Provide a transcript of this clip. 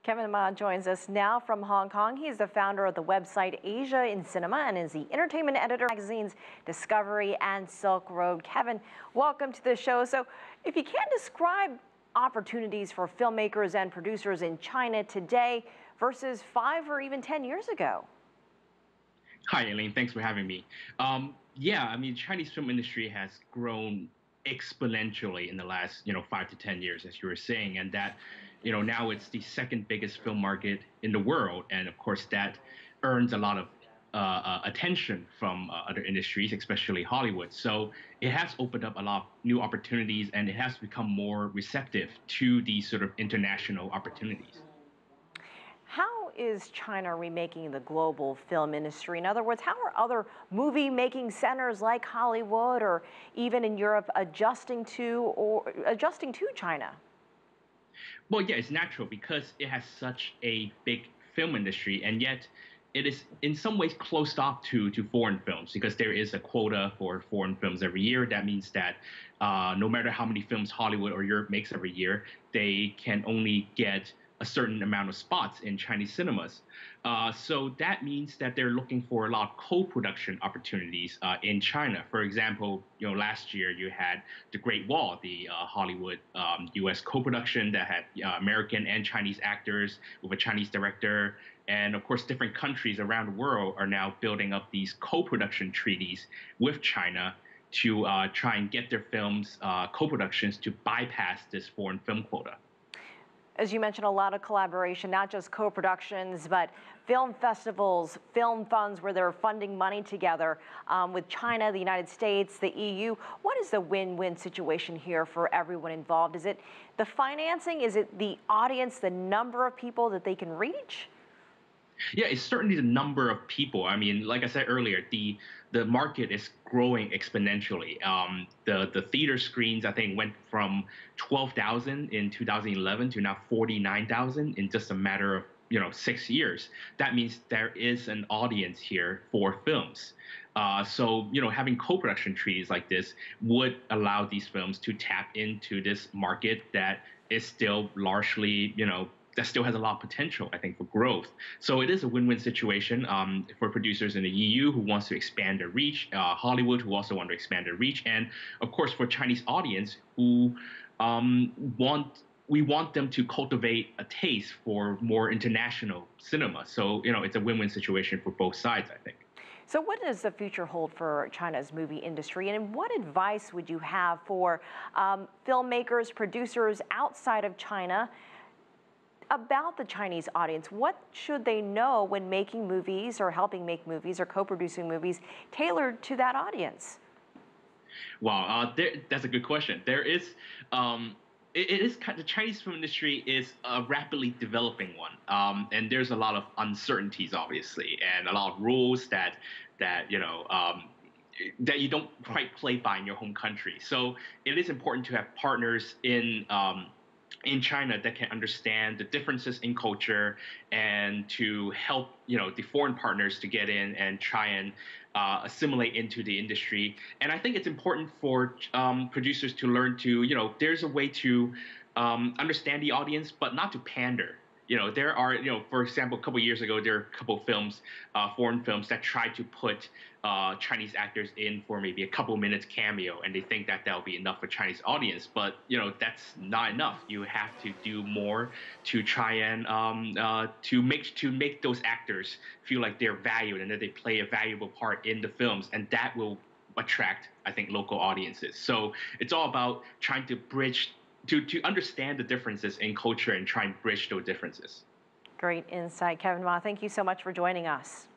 Kevin Ma joins us now from Hong Kong. He is the founder of the website Asia in Cinema and is the entertainment editor of magazines Discovery and Silkroad. Kevin, welcome to the show. So if you can describe opportunities for filmmakers and producers in China today versus 5 or even 10 years ago. Hi, Elaine. Thanks for having me. Chinese film industry has grown exponentially in the last, 5 to 10 years, as you were saying, and that, now it's the second biggest film market in the world, and of course that earns a lot of attention from other industries, especially Hollywood. So it has opened up a lot of new opportunities, and it has become more receptive to these sort of international opportunities. How is China remaking the global film industry? In other words, how are other movie-making centers like Hollywood or even in Europe adjusting to China? Well, yeah, it's natural because it has such a big film industry, and yet it is in some ways closed off to foreign films because there is a quota for foreign films every year. That means that no matter how many films Hollywood or Europe makes every year, they can only get a certain amount of spots in Chinese cinemas. So that means that they're looking for a lot of co-production opportunities in China. For example, last year you had The Great Wall, the Hollywood U.S. co-production that had American and Chinese actors with a Chinese director. And of course, different countries around the world are now building up these co-production treaties with China to try and get their films, co-productions, to bypass this foreign film quota. As you mentioned, a lot of collaboration, not just co-productions, but film festivals, film funds where they're funding money together with China, the United States, the EU. What is the win-win situation here for everyone involved? Is it the financing? Is it the audience, the number of people that they can reach? Yeah, it's certainly the number of people. I mean, like I said earlier, the market is growing exponentially. The theater screens, I think, went from 12,000 in 2011 to now 49,000 in just a matter of 6 years. That means there is an audience here for films. So having co-production treaties like this would allow these films to tap into this market that is still largely, that still has a lot of potential, I think, for growth. So it is a win-win situation for producers in the EU who wants to expand their reach, Hollywood who also want to expand their reach, and of course for Chinese audience who we want them to cultivate a taste for more international cinema. So it's a win-win situation for both sides, I think. So what does the future hold for China's movie industry, and what advice would you have for filmmakers, producers outside of China about the Chinese audience? What should they know when making movies or helping make movies or co-producing movies tailored to that audience? Wow, that's a good question. There is, the Chinese film industry is a rapidly developing one, and there's a lot of uncertainties, obviously, and a lot of rules that you don't quite play by in your home country. So it is important to have partners in China that can understand the differences in culture and to help the foreign partners to get in and try and assimilate into the industry. And I think it's important for producers to learn to there's a way to understand the audience, but not to pander. There are, for example, a couple of years ago, there are a couple of films, foreign films, that tried to put Chinese actors in for maybe a couple of minutes cameo, and they think that that'll be enough for Chinese audience. But that's not enough. You have to do more to try and to make those actors feel like they're valued and that they play a valuable part in the films, and that will attract, I think, local audiences. So it's all about trying to bridge to understand the differences in culture and try and bridge those differences. Great insight, Kevin Ma. Thank you so much for joining us.